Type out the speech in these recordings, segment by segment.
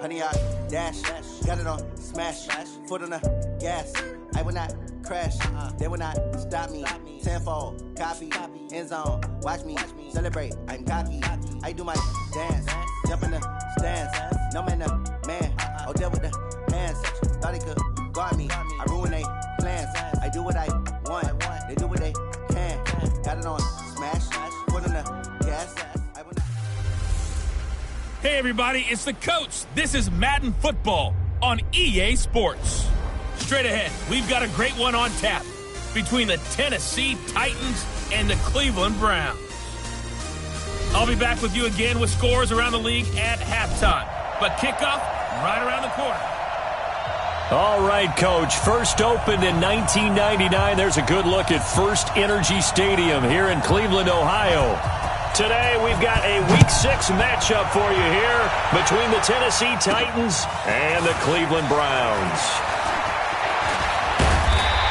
Honey, I dash, got it on, smash, foot on the gas. I will not crash, they will not stop me. Tenfold, copy, end zone, watch me celebrate. I'm cocky, I do my dance, jump in the stands. No man, man, oh, there with the hands. Thought he could guard me, I ruin they plans. I do what I want, they do what they can. Got it on, smash, foot on the gas. I will not. Hey everybody, it's the coach. This is Madden Football on EA Sports. Straight ahead, we've got a great one on tap between the Tennessee Titans and the Cleveland Browns. I'll be back with you again with scores around the league at halftime. But kickoff right around the corner. All right, Coach. First opened in 1999. There's a good look at First Energy Stadium here in Cleveland, Ohio. Today, we've got a Week 6 matchup for you here between the Tennessee Titans and the Cleveland Browns.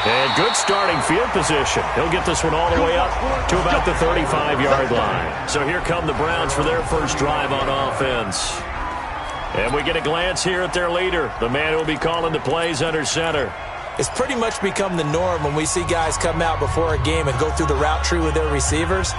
And good starting field position. He'll get this one all the way up to about the 35-yard line. So here come the Browns for their first drive on offense. And we get a glance here at their leader, the man who will be calling the plays under center. It's pretty much become the norm when we see guys come out before a game and go through the route tree with their receivers.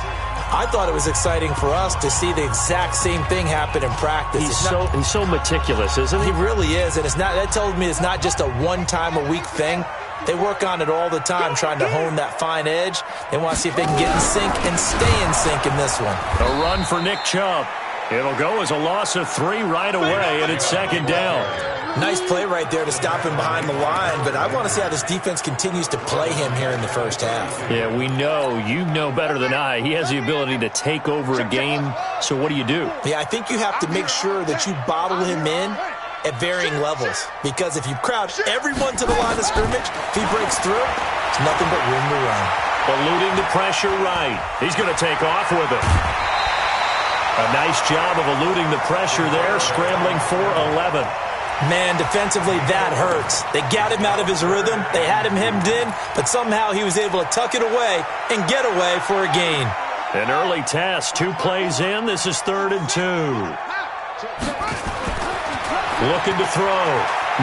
I thought it was exciting for us to see the exact same thing happen in practice. He's so meticulous, isn't he? He really is, and that tells me it's not just a one-time-a-week thing. They work on it all the time, trying to hone that fine edge. They want to see if they can get in sync and stay in sync in this one. A run for Nick Chubb. It'll go as a loss of 3 right away, and it's second down. Nice play right there to stop him behind the line, but I want to see how this defense continues to play him here in the first half. Yeah, we know. You know better than I. He has the ability to take over a game, so what do you do? Yeah, I think you have to make sure that you bottle him in at varying levels, because if you crowd everyone to the line of scrimmage, if he breaks through, it's nothing but room to run. Eluding the pressure right. He's going to take off with it. A nice job of eluding the pressure there, scrambling for 11. Man, defensively, that hurts. They got him out of his rhythm. They had him hemmed in, but somehow he was able to tuck it away and get away for a gain. An early test, 2 plays in. This is 3rd and 2. Looking to throw.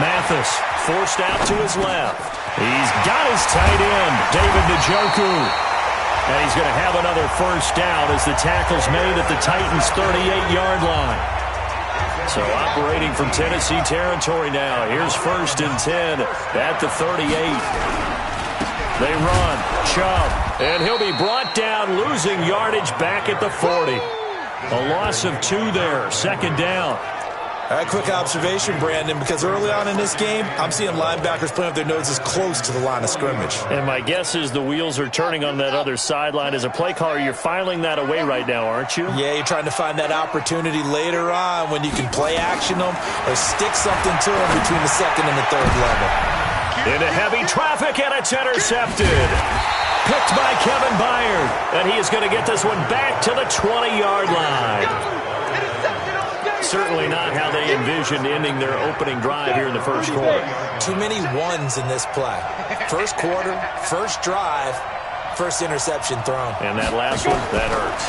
Mathis forced out to his left. He's got his tight end, David Njoku. And he's going to have another first down as the tackle's made at the Titans' 38-yard line. So operating from Tennessee territory now. Here's 1st and 10 at the 38. They run. Chubb. And he'll be brought down, losing yardage back at the 40. A loss of 2 there. 2nd down. All right, quick observation, Brandon, because early on in this game, I'm seeing linebackers playing with their noses close to the line of scrimmage. And my guess is the wheels are turning on that other sideline. As a play caller, you're filing that away right now, aren't you? Yeah, you're trying to find that opportunity later on when you can play action them or stick something to them between the 2nd and the 3rd level. Into heavy traffic, and it's intercepted. Picked by Kevin Byard. And he is going to get this one back to the 20-yard line. Certainly not how they envisioned ending their opening drive here in the first quarter. Too many ones in this play. First quarter, first drive, first interception thrown. And that last one, that hurts.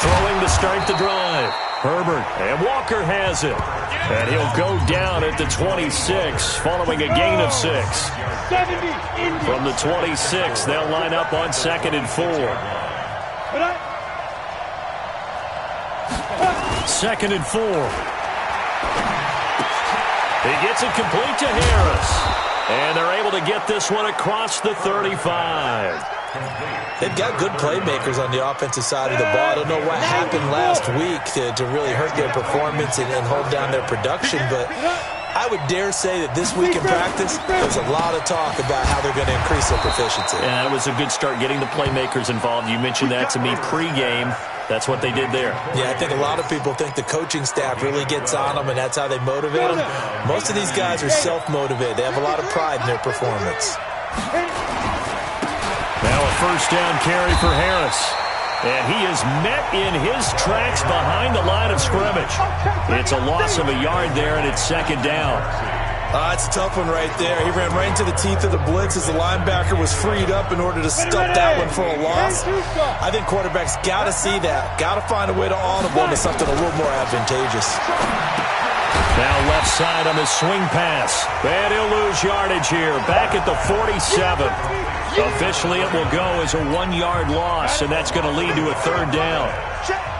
Throwing to start the drive. Herbert, and Walker has it. And he'll go down at the 26, following a gain of 6. From the 26, they'll line up on 2nd and 4. 2nd and 4. He gets it complete to Harris. And they're able to get this one across the 35. They've got good playmakers on the offensive side of the ball. I don't know what happened last week to really hurt their performance and hold down their production, but I would dare say that this week in practice, there's a lot of talk about how they're going to increase their proficiency. Yeah, it was a good start getting the playmakers involved. You mentioned that to me pregame. That's what they did there. Yeah, I think a lot of people think the coaching staff really gets on them, and that's how they motivate them. Most of these guys are self-motivated. They have a lot of pride in their performance. Now a first down carry for Harris. And he is met in his tracks behind the line of scrimmage. It's a loss of a yard there, and it's 2nd down. It's a tough one right there. He ran right into the teeth of the blitz as the linebacker was freed up in order to stuff that one for a loss. I think quarterbacks got to see that. Got to find a way to audible into something a little more advantageous. Now left side on the swing pass. And he'll lose yardage here. Back at the 47. Officially, it will go as a 1-yard loss, and that's going to lead to a 3rd down.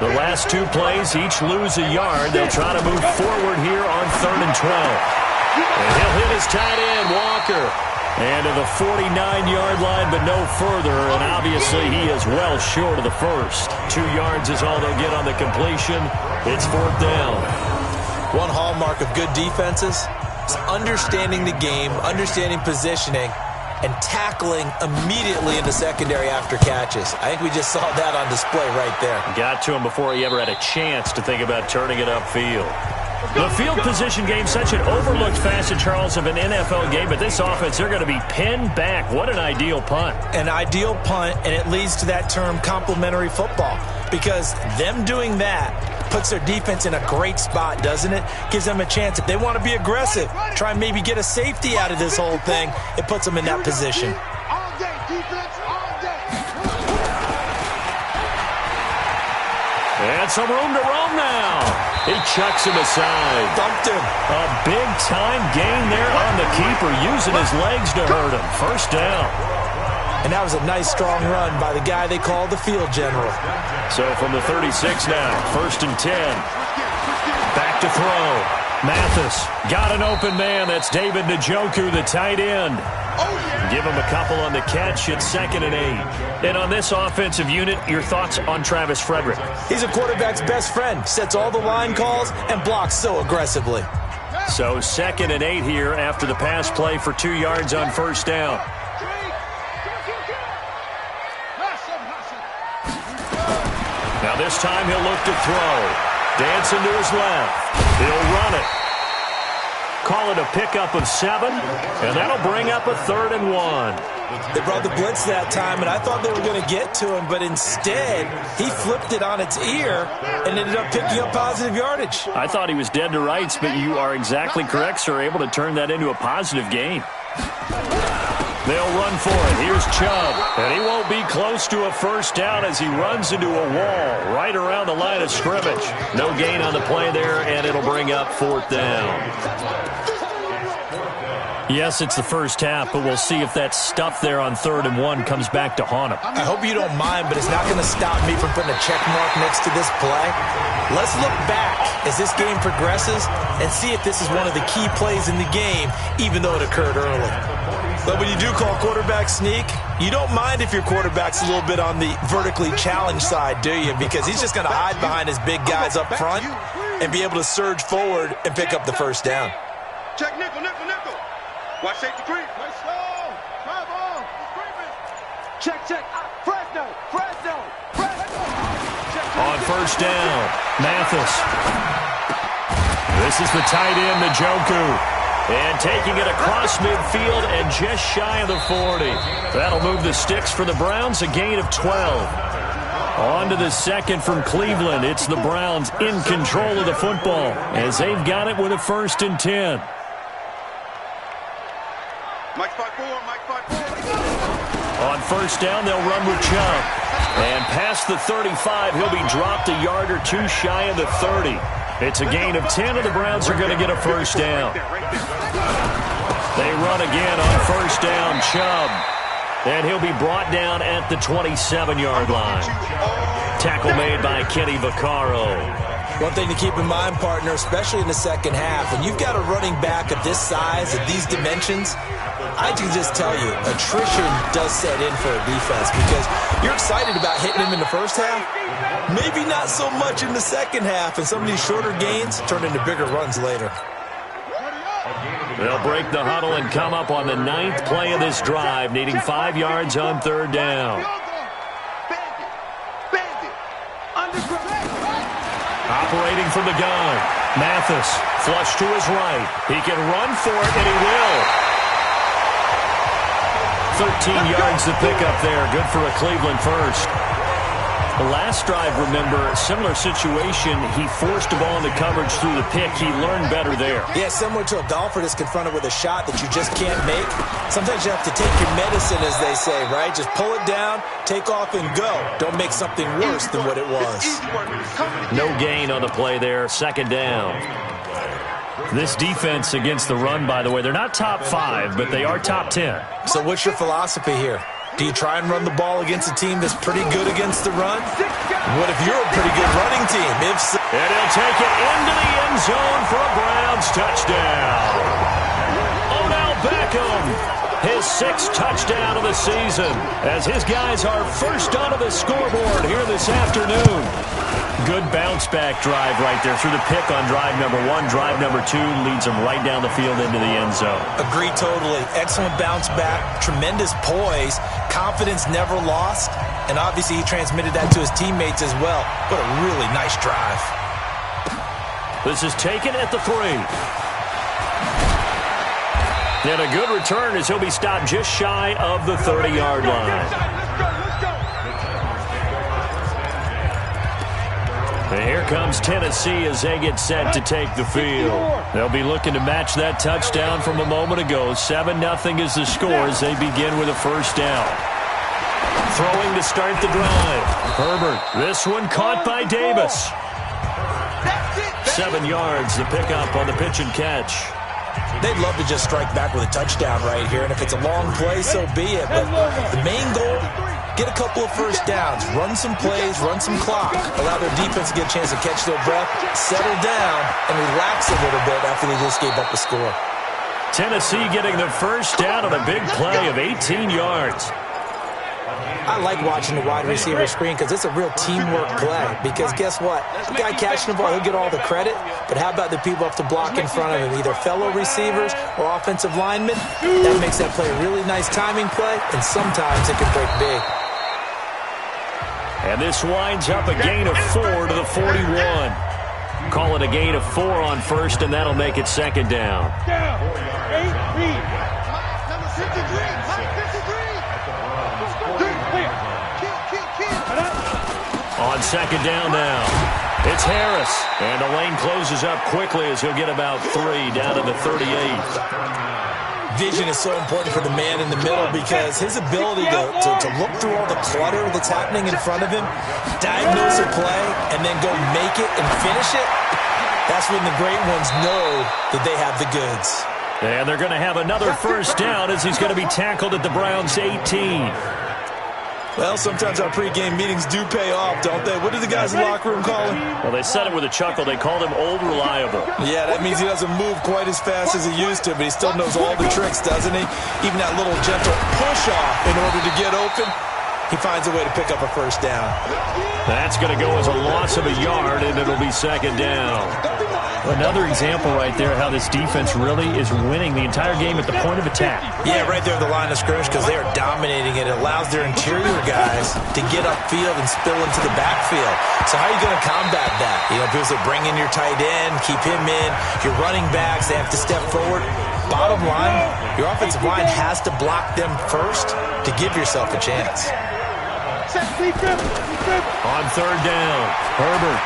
The last 2 plays each lose a yard. They'll try to move forward here on 3rd and 12. And he'll hit his tight end, Walker. And to the 49-yard line, but no further. And obviously, he is well short of the first. 2 yards is all they'll get on the completion. It's 4th down. One hallmark of good defenses is understanding the game, understanding positioning, and tackling immediately in the secondary after catches. I think we just saw that on display right there. Got to him before he ever had a chance to think about turning it upfield. The field position game, such an overlooked facet, Charles, of an NFL game, but this offense, they're going to be pinned back. What an ideal punt. An ideal punt, and it leads to that term complementary football, because them doing that puts their defense in a great spot, doesn't it? Gives them a chance. If they want to be aggressive, try and maybe get a safety out of this whole thing, it puts them in that position. And some room to roam now. He chucks him aside. Bumped him. A big-time gain there on the keeper, using his legs to hurt him. 1st down. And that was a nice, strong run by the guy they call the field general. So from the 36 now, 1st and 10. Back to throw. Mathis got an open man. That's David Njoku, the tight end. Give him a couple on the catch. It's 2nd and 8. And on this offensive unit, your thoughts on Travis Frederick? He's a quarterback's best friend. Sets all the line calls and blocks so aggressively. So 2nd and 8 here after the pass play for 2 yards on 1st down. Now this time he'll look to throw. Dancing to his left. He'll run it. Call it a pickup of 7, and that'll bring up a 3rd and 1. They brought the blitz that time, and I thought they were going to get to him, but instead he flipped it on its ear and ended up picking up positive yardage. I thought he was dead to rights, but you are exactly correct, sir, able to turn that into a positive gain. They'll run for it. Here's Chubb, and he won't be close to a 1st down as he runs into a wall right around the line of scrimmage. No gain on the play there, and it'll bring up 4th down. Yes, it's the first half, but we'll see if that stuff there on 3rd and 1 comes back to haunt him. I hope you don't mind, but it's not going to stop me from putting a check mark next to this play. Let's look back as this game progresses and see if this is one of the key plays in the game, even though it occurred early. But when you do call quarterback sneak, you don't mind if your quarterback's a little bit on the vertically challenged side, do you? Because he's just going to hide behind his big guys up front and be able to surge forward and pick up the 1st down. Check nickel, nickel, nickel. Watch safety creep. Let's go. Come on. Check, check. Fresno. On 1st down, Mathis. This is the tight end, Njoku. And taking it across midfield and just shy of the 40. That'll move the sticks for the Browns, a gain of 12. On to the 2nd from Cleveland. It's the Browns in control of the football as they've got it with a 1st and 10. Mike 5-4, Mike 5-4. On 1st down, they'll run with Chubb. And past the 35, he'll be dropped a yard or 2 shy of the 30. It's a gain of 10, and the Browns are going to get a 1st down. They run again on 1st down, Chubb. And he'll be brought down at the 27-yard line. Tackle made by Kenny Vaccaro. One thing to keep in mind, partner, especially in the second half, when you've got a running back of this size, of these dimensions, I can just tell you, attrition does set in for a defense because you're excited about hitting him in the first half, maybe not so much in the second half, and some of these shorter gains turn into bigger runs later. They'll break the huddle and come up on the 9th play of this drive, needing 5 yards on 3rd down. Operating from the gun, Mathis, flush to his right. He can run for it, and he will. 13 yards to pick up there. Good for a Cleveland 1st. The last drive, remember, similar situation. He forced a ball into coverage through the pick. He learned better there. Yeah, similar to a golfer that's confronted with a shot that you just can't make. Sometimes you have to take your medicine, as they say, right? Just pull it down, take off, and go. Don't make something worse than what it was. No gain on the play there. Second down. This defense against the run, by the way, they're not top 5, but they are top 10. So what's your philosophy here? Do you try and run the ball against a team that's pretty good against the run? What if you're a pretty good running team? If so, and he'll take it into the end zone for a Browns touchdown. Odell Beckham, his 6th touchdown of the season, as his guys are first onto the scoreboard here this afternoon. Good bounce-back drive right there through the pick on drive number 1. Drive number 2 leads them right down the field into the end zone. Agree totally. Excellent bounce-back, tremendous poise, confidence never lost, and obviously he transmitted that to his teammates as well. What a really nice drive. This is taken at the 3. And a good return as he'll be stopped just shy of the 30-yard line. And here comes Tennessee as they get set to take the field. They'll be looking to match that touchdown from a moment ago. 7-0 is the score as they begin with a first down. Throwing to start the drive. Herbert. This one caught by Davis. 7 yards, the pickup on the pitch and catch. They'd love to just strike back with a touchdown right here, and if it's a long play, so be it. But the main goal, get a couple of first downs, run some plays, run some clock, allow their defense to get a chance to catch their breath, settle down, and relax a little bit after they just gave up a score. Tennessee getting the first down on a big play of 18 yards. I like watching the wide receiver screen because it's a real teamwork play. Because guess what? The guy catching the ball, he'll get all the credit. But how about the people up to block in front of him, either fellow receivers or offensive linemen? That makes that play a really nice timing play, and sometimes it can break big. And this winds up a gain of 4 to the 41. Call it a gain of 4 on first, and that'll make it second down. On second down now, it's Harris. And the lane closes up quickly as he'll get about 3 down to the 38. Vision is so important for the man in the middle because his ability to look through all the clutter that's happening in front of him, diagnose a play, and then go make it and finish it, that's when the great ones know that they have the goods. And they're going to have another first down as he's going to be tackled at the Browns' 18. Well, sometimes our pregame meetings do pay off, don't they? What do the guys in the locker room call him? Well, they said it with a chuckle. They called him Old Reliable. Yeah, that means he doesn't move quite as fast as he used to, but he still knows all the tricks, doesn't he? Even that little gentle push-off in order to get open, he finds a way to pick up a first down. That's going to go as a loss of a yard, and it'll be second down. Another example right there how this defense really is winning the entire game at the point of attack. Yeah, right there at the line of scrimmage because they are dominating it. It allows their interior guys to get upfield and spill into the backfield. So how are you going to combat that? You know, people say bring in your tight end, keep him in. Your running backs, they have to step forward. Bottom line, your offensive line has to block them first to give yourself a chance. On third down, Herbert.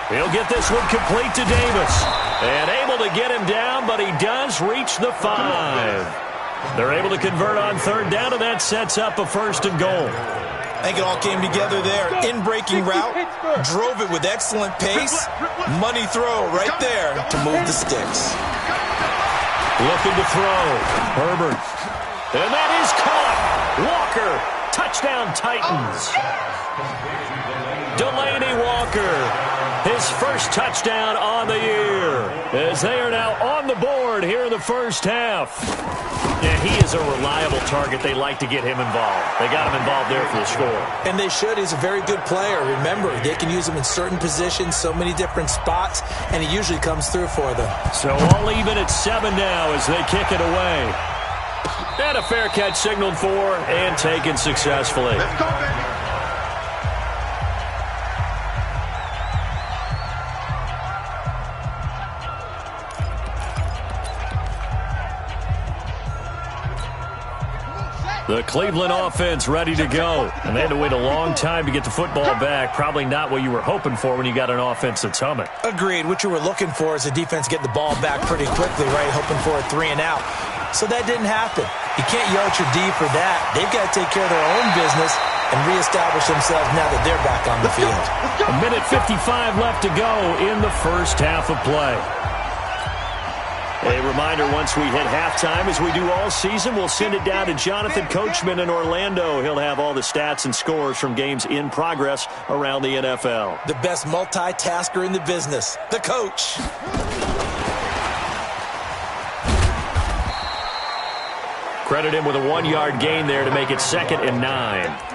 He'll get this one complete to Davis. And able to get him down, but he does reach the 5. They're able to convert on third down, and that sets up a first and goal. I think it all came together there. In-breaking route, drove it with excellent pace. Money throw right there to move the sticks. Looking to throw. Herbert. And that is caught. Walker. Touchdown, Titans. Delaney Walker. His first touchdown on the year. As they are now on the board here in the first half. Yeah, he is a reliable target. They like to get him involved. They got him involved there for the score. And they should. He's a very good player. Remember, they can use him in certain positions, so many different spots, and he usually comes through for them. So all even at 7 now as they kick it away. And a fair catch signaled for and taken successfully. Let's go, baby. The Cleveland offense ready to go. And they had to wait a long time to get the football back. Probably not what you were hoping for when you got an offense that's humming. Agreed. What you were looking for is a defense get the ball back pretty quickly, right? Hoping for a 3-and-out. So that didn't happen. You can't yell at your D for that. They've got to take care of their own business and reestablish themselves now that they're back on the field. A minute 55 left to go in the first half of play. A reminder, once we hit halftime, as we do all season, we'll send it down to Jonathan Coachman in Orlando. He'll have all the stats and scores from games in progress around the NFL. The best multitasker in the business, the coach. Credit him with a 1-yard gain there to make it 2nd and 9.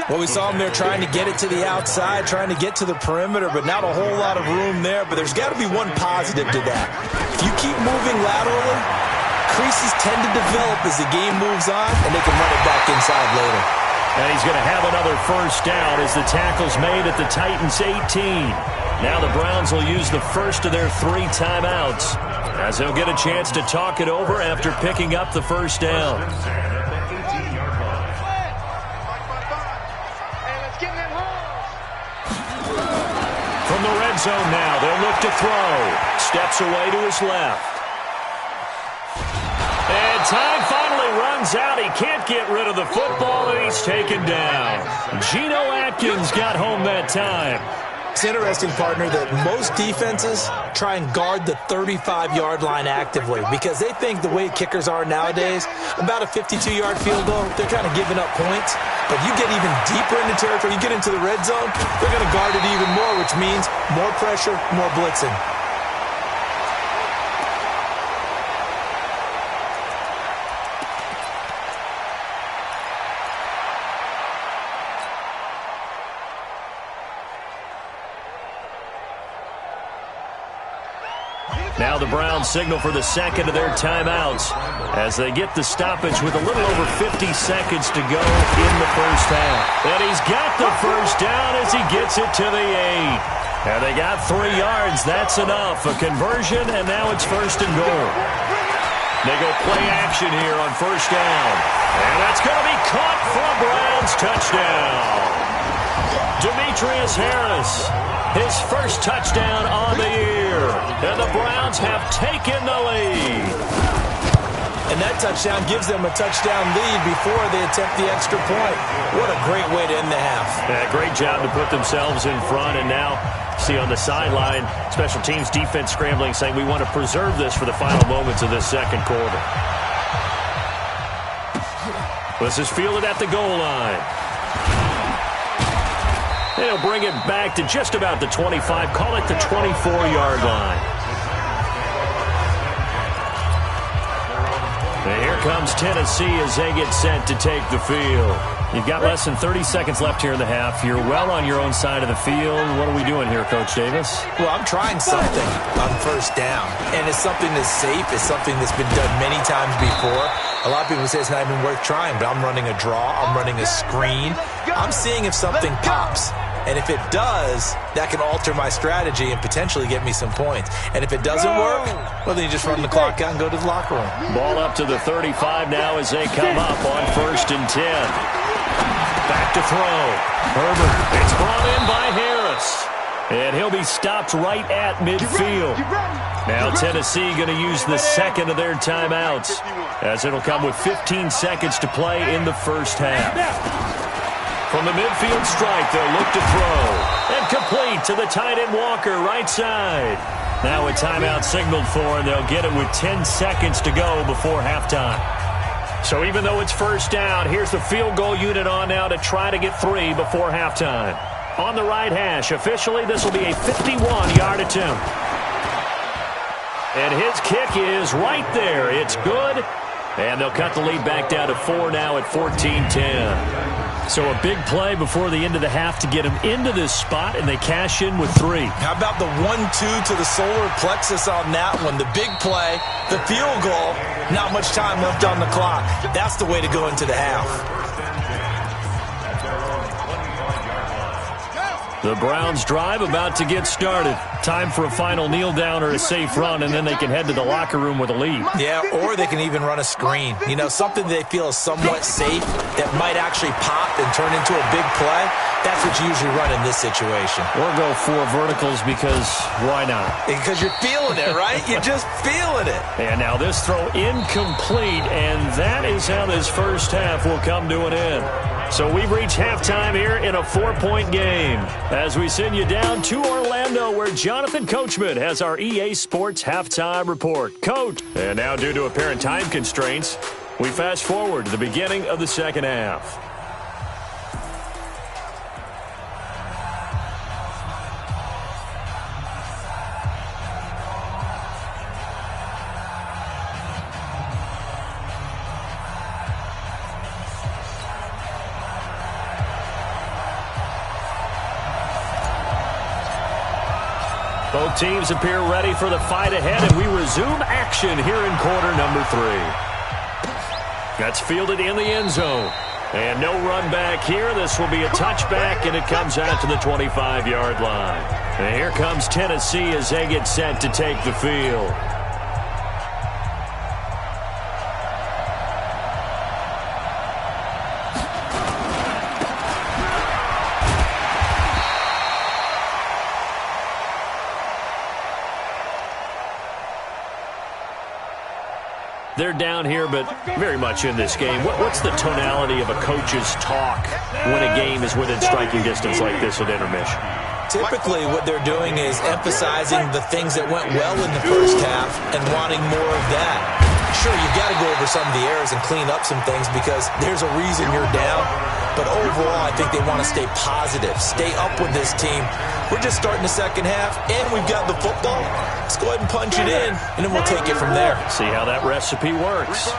Well, we saw him there trying to get it to the outside, trying to get to the perimeter, but not a whole lot of room there. But there's got to be one positive to that. If you keep moving laterally, creases tend to develop as the game moves on, and they can run it back inside later. And he's going to have another first down as the tackle's made at the Titans' 18. Now the Browns will use the first of their 3 timeouts, as they'll get a chance to talk it over after picking up the first down. From the red zone now, they'll look to throw. Steps away to his left. And time finally runs out. He can't get rid of the football, and he's taken down. Geno Atkins got home that time. It's interesting, partner, that most defenses try and guard the 35-yard line actively because they think the way kickers are nowadays, about a 52-yard field goal, they're kind of giving up points. But you get even deeper into territory, you get into the red zone, they're going to guard it even more, which means more pressure, more blitzing. Now the Browns signal for the second of their timeouts as they get the stoppage with a little over 50 seconds to go in the first half. And he's got the first down as he gets it to the 8. And they got 3 yards. That's enough. A conversion, and now it's 1st and goal. They go play action here on first down. And that's going to be caught for a Browns touchdown. Demetrius Harris, his first touchdown on the year. And the Browns have taken the lead. And that touchdown gives them a touchdown lead before they attempt the extra point. What a great way to end the half. Yeah, great job to put themselves in front. And now, see on the sideline, special teams defense scrambling, saying we want to preserve this for the final moments of this second quarter. This is fielded at the goal line. They'll bring it back to just about the 25, call it the 24-yard line. And here comes Tennessee as they get set to take the field. You've got less than 30 seconds left here in the half. You're well on your own side of the field. What are we doing here, Coach Davis? Well, I'm trying something on first down, and it's something that's safe. It's something that's been done many times before. A lot of people say it's not even worth trying, but I'm running a draw. I'm running a screen. I'm seeing if something pops. And if it does, that can alter my strategy and potentially get me some points. And if it doesn't work, well, then you just run the clock out and go to the locker room. Ball up to the 35 now as they come up on 1st and 10. Back to throw. Herbert. It's brought in by Harris. And he'll be stopped right at midfield. Now Tennessee going to use the second of their timeouts as it'll come with 15 seconds to play in the first half. From the midfield strike, they'll look to throw. And complete to the tight end Walker, right side. Now a timeout signaled for, and they'll get it with 10 seconds to go before halftime. So even though it's first down, here's the field goal unit on now to try to get 3 before halftime. On the right hash, officially this will be a 51-yard attempt. And his kick is right there. It's good. And they'll cut the lead back down to 4 now at 14-10. So a big play before the end of the half to get them into this spot, and they cash in with 3. How about the 1-2 to the solar plexus on that one? The big play, the field goal, not much time left on the clock. That's the way to go into the half. The Browns drive about to get started. Time for a final kneel down or a safe run, and then they can head to the locker room with a lead. Yeah, or they can even run a screen. You know, something they feel is somewhat safe that might actually pop and turn into a big play. That's what you usually run in this situation. Or go 4 verticals because why not? Because you're feeling it, right? You're just feeling it. And now this throw incomplete, and that is how this first half will come to an end. So we've reached halftime here in a 4-point game as we send you down to Orlando where Jonathan Coachman has our EA Sports halftime report. Coach. And now due to apparent time constraints, we fast forward to the beginning of the second half. Both teams appear ready for the fight ahead, and we resume action here in quarter number 3. That's fielded in the end zone. And no run back here. This will be a touchback, and it comes out to the 25-yard line. And here comes Tennessee as they get set to take the field. They're down here, but very much in this game. What's the tonality of a coach's talk when a game is within striking distance like this at intermission? Typically, what they're doing is emphasizing the things that went well in the first half and wanting more of that. Sure, you've got to go over some of the errors and clean up some things because there's a reason you're down. But overall, I think they want to stay positive, stay up with this team. We're just starting the second half, and we've got the football. Let's go ahead and punch it in, and then we'll take it from there. See how that recipe works.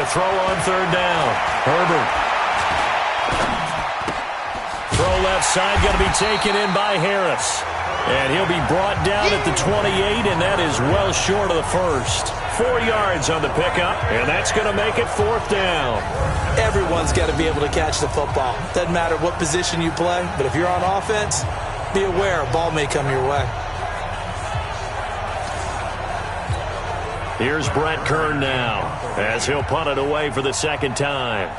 To throw on third down, Herbert. Throw left side, going to be taken in by Harris. And he'll be brought down at the 28, and that is well short of the first. 4 yards on the pickup, and that's going to make it 4th down. Everyone's got to be able to catch the football. Doesn't matter what position you play, but if you're on offense, be aware a ball may come your way. Here's Brett Kern now, as he'll punt it away for the second time.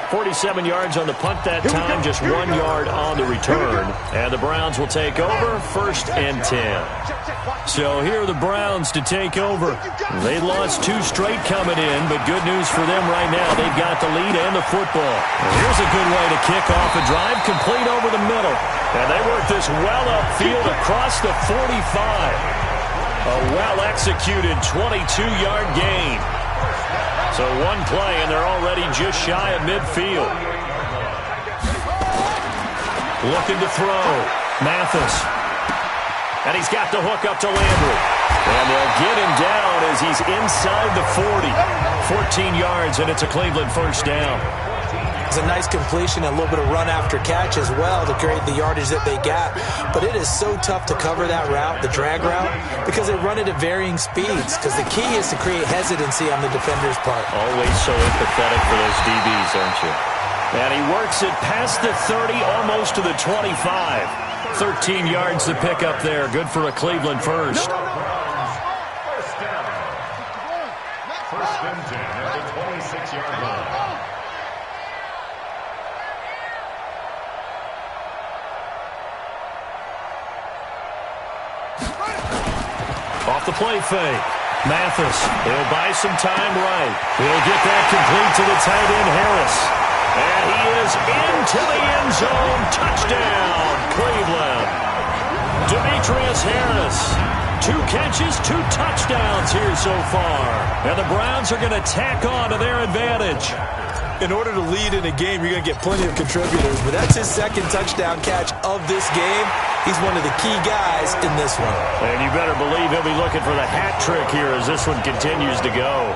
.47 yards on the punt that time, just 1 yard on the return. And the Browns will take over, 1st and 10. So here are the Browns to take over. They lost 2 straight coming in, but good news for them right now. They've got the lead and the football. And here's a good way to kick off a drive, complete over the middle. And they work this well upfield across the 45. A well-executed 22-yard gain. So 1 play, and they're already just shy of midfield. Looking to throw. Mathis. And he's got the hook up to Landry. And they'll get him down as he's inside the 40. 14 yards, and it's a Cleveland 1st down. It's a nice completion and a little bit of run after catch as well to create the yardage that they got. But it is so tough to cover that route, the drag route, because they run it at varying speeds. Because the key is to create hesitancy on the defender's part. Always so empathetic for those DBs, aren't you? And he works it past the 30, almost to the 25. 13 yards to pick up there. Good for a Cleveland 1st. at the 26-yard line. Off the play fake. Mathis, he'll buy some time right. He'll get that complete to the tight end, Harris. And he is into the end zone. Touchdown, Cleveland. Demetrius Harris. 2 catches, 2 touchdowns here so far. And the Browns are going to tack on to their advantage. In order to lead in a game, you're going to get plenty of contributors, but that's his second touchdown catch of this game. He's one of the key guys in this one. And you better believe he'll be looking for the hat trick here as this one continues to go.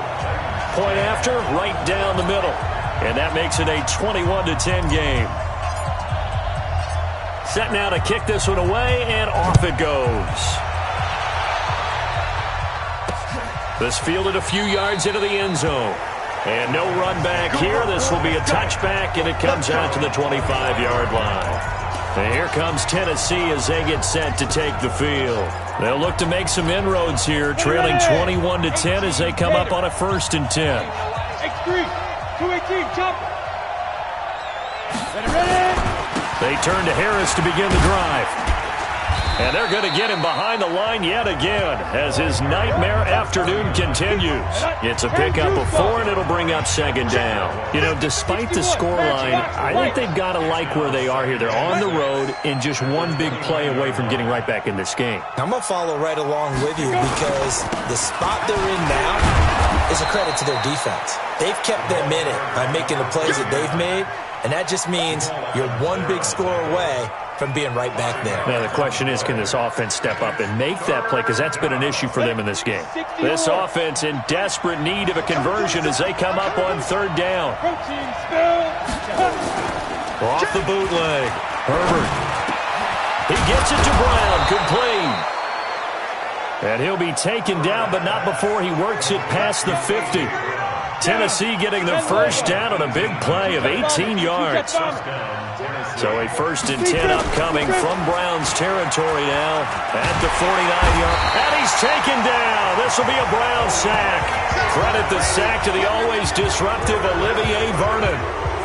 Point after, right down the middle. And that makes it a 21-10 game. Set now to kick this one away, and off it goes. This fielded a few yards into the end zone. And no run back here. This will be a touchback, and it comes out to the 25-yard line. And here comes Tennessee as they get set to take the field. They'll look to make some inroads here, trailing 21-10 as they come up on a 1st and 10. X3, 218, chopper. They turn to Harris to begin the drive. And they're going to get him behind the line yet again as his nightmare afternoon continues. It's a pickup of 4, and it'll bring up 2nd down. You know, despite the scoreline, I think they've got to like where they are here. They're on the road and just one big play away from getting right back in this game. I'm going to follow right along with you because the spot they're in now is a credit to their defense. They've kept them in it by making the plays that they've made, and that just means you're one big score away from being right back there. Now, the question is, can this offense step up and make that play? Because that's been an issue for them in this game. This offense in desperate need of a conversion as they come up on 3rd down. Off the bootleg. Herbert. He gets it to Brown. Complete. And he'll be taken down, but not before he works it past the 50. Tennessee getting their first down on a big play of 18 yards. So a 1st and 10 upcoming from Browns territory now at the 49-yard. And he's taken down. This will be a Brown sack. Credit the sack to the always disruptive Olivier Vernon.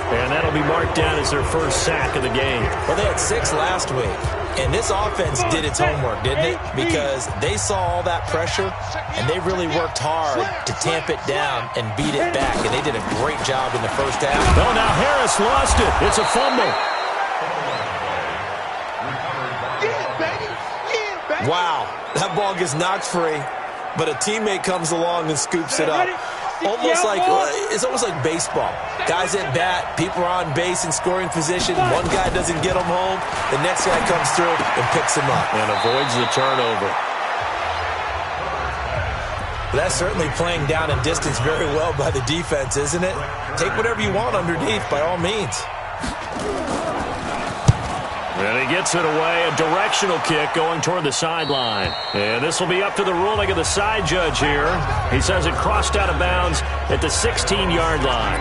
And that'll be marked down as their first sack of the game. Well, they had 6 last week. And this offense did its homework, didn't it? Because they saw all that pressure, and they really worked hard to tamp it down and beat it back. And they did a great job in the first half. Oh, now Harris lost it. It's a fumble. Wow, that ball gets knocked free, but a teammate comes along and scoops it up. It's almost like baseball. Guys at bat, people are on base in scoring position. One guy doesn't get them home. The next guy comes through and picks him up. And avoids the turnover. That's certainly playing down in distance very well by the defense, isn't it? Take whatever you want underneath, by all means. And he gets it away, a directional kick going toward the sideline. And this will be up to the ruling of the side judge here. He says it crossed out of bounds at the 16-yard line.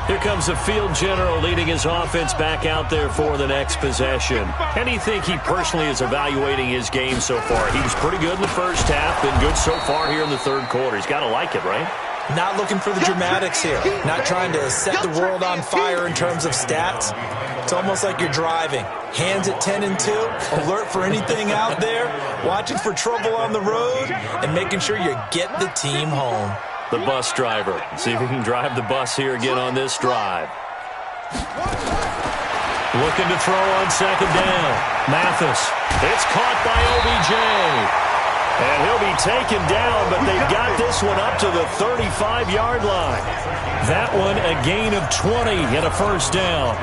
Here comes the field general leading his offense back out there for the next possession. How do you think he personally is evaluating his game so far? He was pretty good in the first half, been good so far here in the 3rd quarter. He's got to like it, right? Not looking for the dramatics here. Not trying to set the world on fire in terms of stats. It's almost like you're driving. Hands at 10 and 2, alert for anything out there, watching for trouble on the road, and making sure you get the team home. The bus driver. See if he can drive the bus here again on this drive. Looking to throw on 2nd down. Mathis. It's caught by OBJ. And he'll be taken down, but they've got this one up to the 35-yard line. That one a gain of 20 and a 1st down.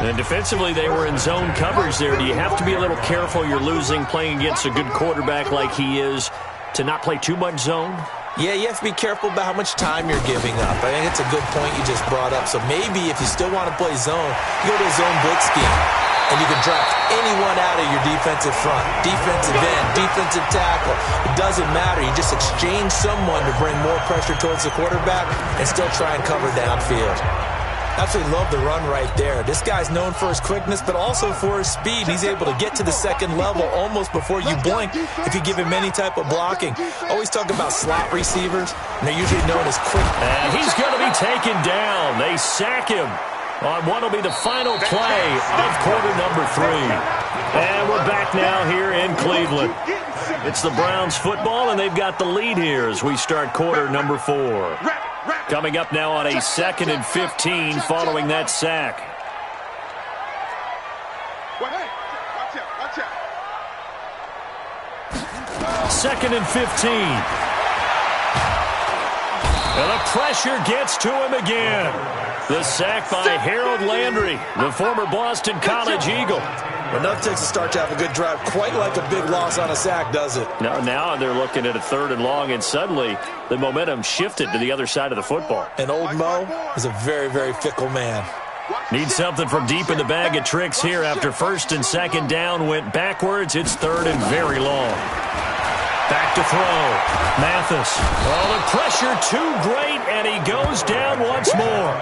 And defensively, they were in zone coverage there. Do you have to be a little careful you're losing playing against a good quarterback like he is to not play too much zone? Yeah, you have to be careful about how much time you're giving up. I think it's a good point you just brought up. So maybe if you still want to play zone, you go to a zone blitz scheme. And you can draft anyone out of your defensive front, defensive end, defensive tackle. It doesn't matter. You just exchange someone to bring more pressure towards the quarterback and still try and cover downfield. Absolutely love the run right there. This guy's known for his quickness, but also for his speed. He's able to get to the second level almost before you blink if you give him any type of blocking. Always talk about slot receivers, and they're usually known as quick. And he's going to be taken down. They sack him on what will be the final play of quarter number 3. And we're back now here in Cleveland. It's the Browns football, and they've got the lead here as we start quarter number 4. Coming up now on a 2nd and 15 following that sack. Second and 15. And the pressure gets to him again. The sack by Harold Landry, the former Boston College Eagle. Enough takes to start to have a good drive. Quite like a big loss on a sack, does it? Now they're looking at a 3rd and long, and suddenly the momentum shifted to the other side of the football. And old Mo is a very, very fickle man. Need something from deep in the bag of tricks here after 1st and 2nd down went backwards. It's 3rd and very long. Back to throw. Mathis. Oh, the pressure too great, and he goes down once more.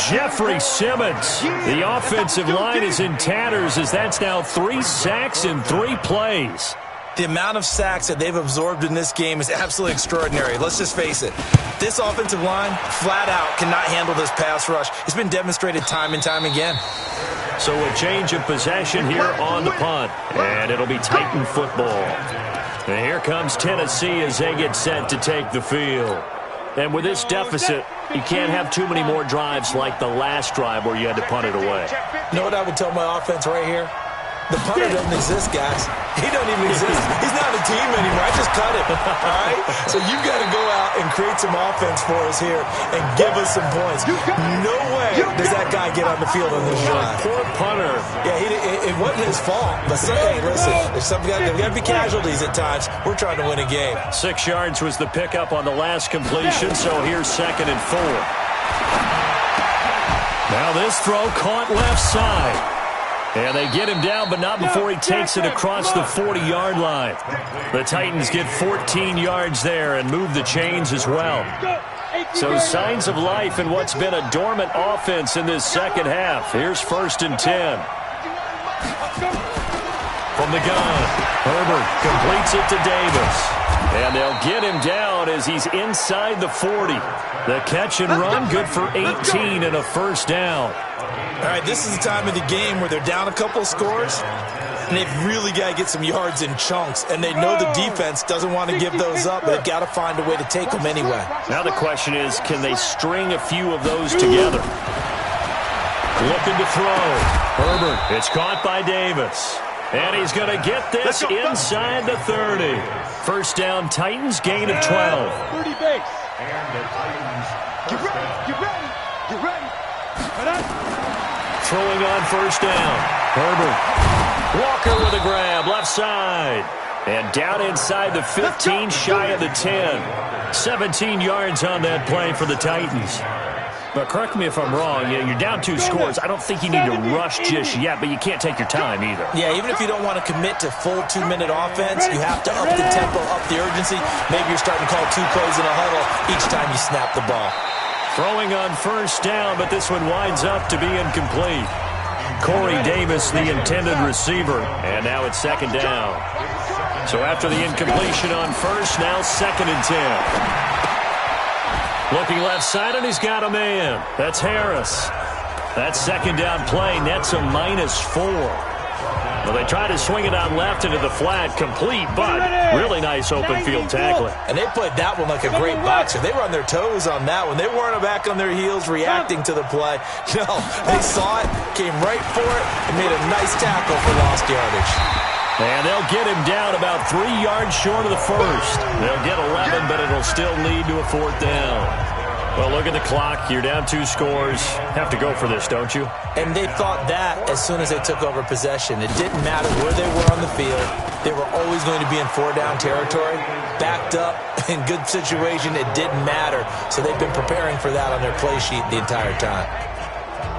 Jeffrey Simmons. The offensive line is in tatters as that's now 3 sacks in 3 plays. The amount of sacks that they've absorbed in this game is absolutely extraordinary. Let's just face it. This offensive line, flat out, cannot handle this pass rush. It's been demonstrated time and time again. So a change of possession here on the punt, and it'll be Titan football. And here comes Tennessee as they get set to take the field. And with this deficit, you can't have too many more drives like the last drive where you had to punt it away. You know what I would tell my offense right here? The punter doesn't exist, guys. He doesn't even exist. He's not a team anymore. I just cut him. All right? So you've got to go out and create some offense for us here and give us some points. No way does that guy get on the field on this drive. Poor punter. Yeah, it wasn't his fault. But, hey, listen, there's got to be casualties at times. We're trying to win a game. 6 yards was the pickup on the last completion, so here's 2nd and 4. Now this throw caught left side. And they get him down, but not before he takes it across the 40-yard line. The Titans get 14 yards there and move the chains as well. So signs of life in what's been a dormant offense in this second half. Here's 1st and 10. From the gun, Herbert completes it to Davis. And they'll get him down as he's inside the 40. The catch and run, good for 18 and a 1st down. All right, this is the time of the game where they're down a couple of scores, and they've really got to get some yards in chunks, and they know the defense doesn't want to give those up, but they've got to find a way to take them anyway. Now the question is, can they string a few of those together? Looking to throw. Herbert, it's caught by Davis. And he's going to get this inside the 30. 1st down, Titans, gain of 12. 30 base. And the Titans. Get ready. Throwing on 1st down. Herbert. Walker with a grab, left side. And down inside the 15, shy of the 10. 17 yards on that play for the Titans. But correct me if I'm wrong, you're down 2 scores. I don't think you need to rush just yet, but you can't take your time either. Yeah, even if you don't want to commit to full 2-minute offense, you have to up the tempo, up the urgency. Maybe you're starting to call 2 plays in a huddle each time you snap the ball. Throwing on 1st down, but this one winds up to be incomplete. Corey Davis, the intended receiver, and now it's 2nd down. So after the incompletion on 1st, now 2nd and 10. Looking left side, and he's got a man. That's Harris. That 2nd down play nets a -4. Well, they try to swing it out left into the flat, complete, but really nice open field tackling. And they played that one like a great boxer. They were on their toes on that one. They weren't back on their heels reacting to the play. No, they saw it, came right for it, and made a nice tackle for lost yardage. And they'll get him down about 3 yards short of the 1st. They'll get 11, but it'll still lead to a 4th down. Well, look at the clock. You're down 2 scores. Have to go for this, don't you? And they thought that as soon as they took over possession. It didn't matter where they were on the field. They were always going to be in 4-down territory. Backed up, in good situation, it didn't matter. So they've been preparing for that on their play sheet the entire time.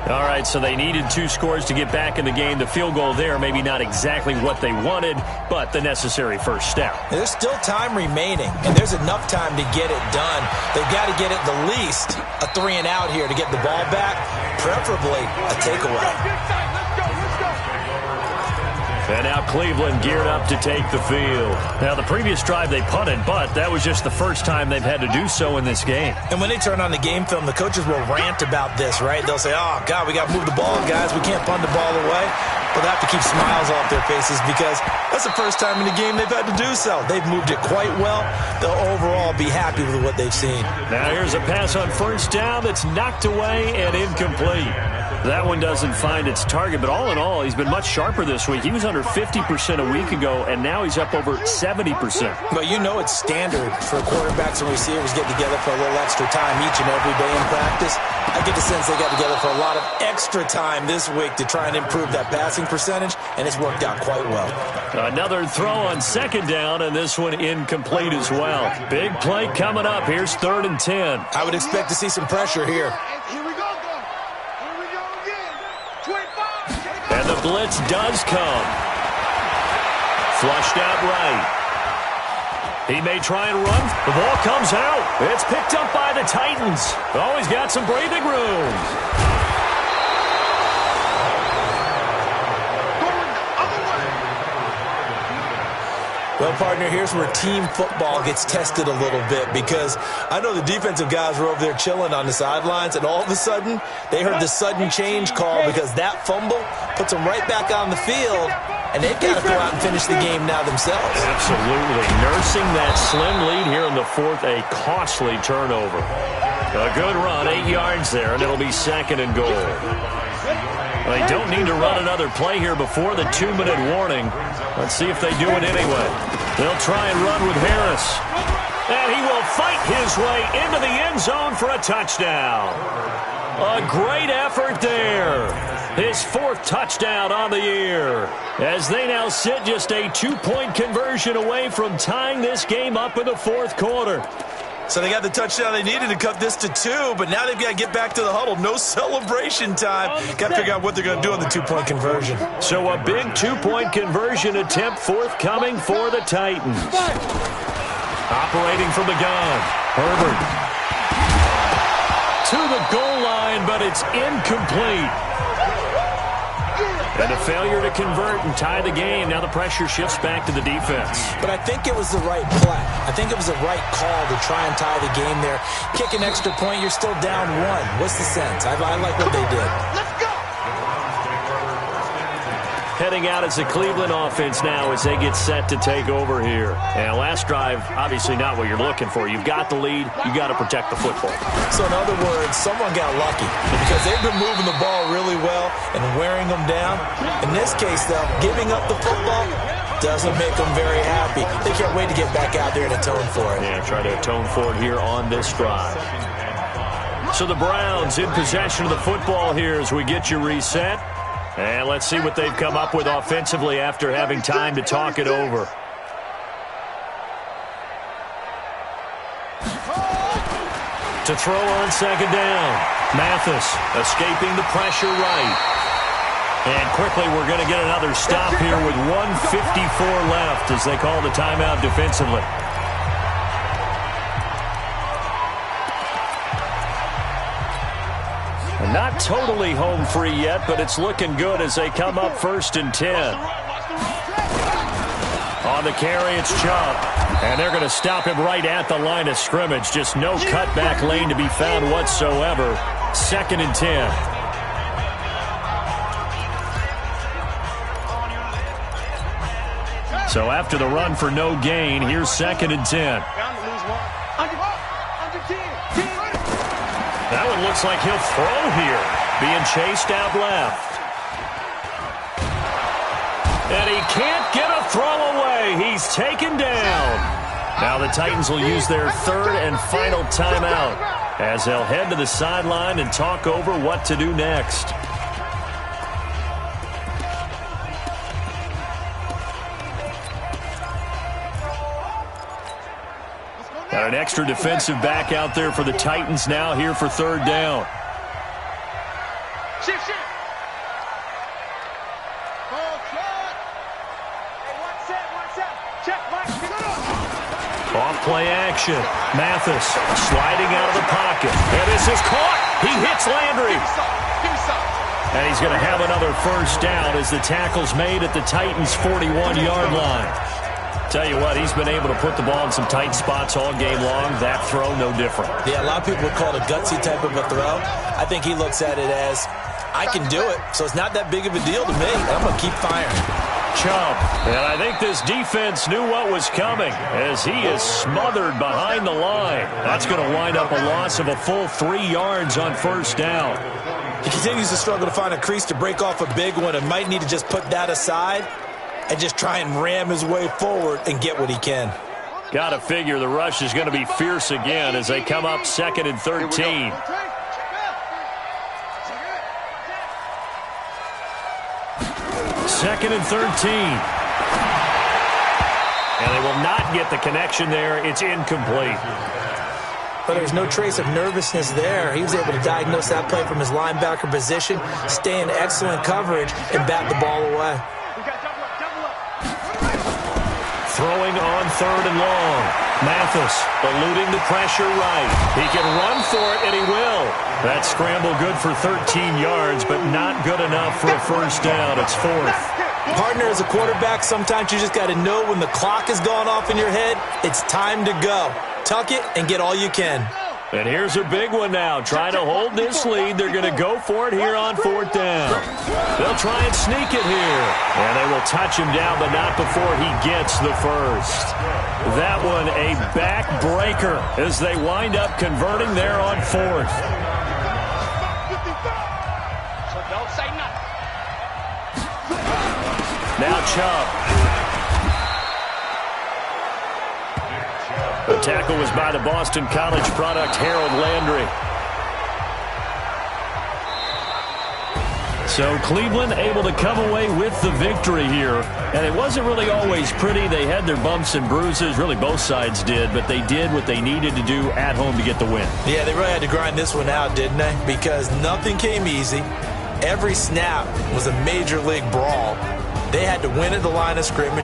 All right, so they needed 2 scores to get back in the game. The field goal there, maybe not exactly what they wanted, but the necessary first step. There's still time remaining, and there's enough time to get it done. They've got to get at the least a 3-and-out here to get the ball back, preferably a takeaway. And now Cleveland geared up to take the field. Now, the previous drive they punted, but that was just the first time they've had to do so in this game. And when they turn on the game film, the coaches will rant about this, right? They'll say, oh, God, we got to move the ball, guys. We can't punt the ball away. But they have to keep smiles off their faces because that's the first time in the game they've had to do so. They've moved it quite well. They'll overall be happy with what they've seen. Now, here's a pass on first down that's knocked away and incomplete. That one doesn't find its target, but all in all, he's been much sharper this week. He was under 50% a week ago, and now he's up over 70%. But you know it's standard for quarterbacks and receivers get together for a little extra time each and every day in practice. I get the sense they got together for a lot of extra time this week to try and improve that passing percentage, and it's worked out quite well. Another throw on second down, and this one incomplete as well. Big play coming up. Here's 3rd and 10. I would expect to see some pressure here. And the blitz does come. Flushed out right. He may try and run. The ball comes out. It's picked up by the Titans. Oh, he's got some breathing room. Well, partner, here's where team football gets tested a little bit because I know the defensive guys were over there chilling on the sidelines, and all of a sudden they heard the sudden change call because that fumble puts them right back on the field, and they've got to go out and finish the game now themselves. Absolutely. Nursing that slim lead here in the 4th, a costly turnover. A good run, 8 yards there, and it'll be 2nd and goal. They don't need to run another play here before the 2-minute warning. Let's see if they do it anyway. They'll try and run with Harris. And he will fight his way into the end zone for a touchdown. A great effort there. His 4th touchdown on the year. As they now sit just a 2-point conversion away from tying this game up in the 4th quarter. So they got the touchdown they needed to cut this to 2, but now they've got to get back to the huddle. No celebration time. Got to figure out what they're going to do on the 2-point conversion. So a big 2-point conversion attempt forthcoming for the Titans. Operating from the gun. Herbert. To the goal line, but it's incomplete. And a failure to convert and tie the game. Now the pressure shifts back to the defense. But I think it was the right play. I think it was the right call to try and tie the game there. Kick an extra point, you're still down 1. What's the sense? I like what they did. Let's go! Heading out as the Cleveland offense now as they get set to take over here. And last drive, obviously not what you're looking for. You've got the lead. You got to protect the football. So in other words, someone got lucky because they've been moving the ball really well and wearing them down. In this case, though, giving up the football doesn't make them very happy. They can't wait to get back out there and atone for it. Yeah, try to atone for it here on this drive. So the Browns in possession of the football here as we get you reset. And let's see what they've come up with offensively after having time to talk it over. To throw on second down. Mathis escaping the pressure right. And quickly we're going to get another stop here with 1:54 left as they call the timeout defensively. Not totally home free yet, but it's looking good as they come up 1st and 10. On the carry, it's Chubb. And they're going to stop him right at the line of scrimmage. Just no cutback lane to be found whatsoever. 2nd and 10. So after the run for no gain, here's 2nd and 10. That one looks like he'll throw here. Being chased out left. And he can't get a throw away. He's taken down. Now the Titans will use their 3rd and final timeout as they'll head to the sideline and talk over what to do next. Got an extra defensive back out there for the Titans now here for 3rd down. Shift. Ball shot. Hey, one set. Check, Mike. Off play action. Mathis sliding out of the pocket. And this is caught. He hits Landry. And he's going to have another first down as the tackle's made at the Titans' 41-yard line. Tell you what, he's been able to put the ball in some tight spots all game long. That throw, no different. Yeah, a lot of people would call it a gutsy type of a throw. I think he looks at it as, I can do it, so it's not that big of a deal to me. I'm going to keep firing. Chubb. And I think this defense knew what was coming as he is smothered behind the line. That's going to wind up a loss of a full 3 yards on first down. He continues to struggle to find a crease to break off a big one and might need to just put that aside and just try and ram his way forward and get what he can. Got to figure the rush is going to be fierce again as they come up 2nd and 13. Second and 13. And they will not get the connection there. It's incomplete. But there's no trace of nervousness there. He was able to diagnose that play from his linebacker position, stay in excellent coverage, and bat the ball away. Throwing on 3rd and long. Mathis eluding the pressure right. He can run for it, and he will. That scramble good for 13 yards, but not good enough for a first down. It's 4th. Partner, as a quarterback, sometimes you just got to know when the clock has gone off in your head, it's time to go. Tuck it and get all you can. And here's a big one now. Trying to hold this lead. They're going to go for it here on 4th down. They'll try and sneak it here. And they will touch him down, but not before he gets the first. That one a backbreaker as they wind up converting there on 4th. So don't say nothing. Now Chubb. The tackle was by the Boston College product, Harold Landry. So Cleveland able to come away with the victory here. And it wasn't really always pretty. They had their bumps and bruises. Really, both sides did. But they did what they needed to do at home to get the win. Yeah, they really had to grind this one out, didn't they? Because nothing came easy. Every snap was a major league brawl. They had to win at the line of scrimmage.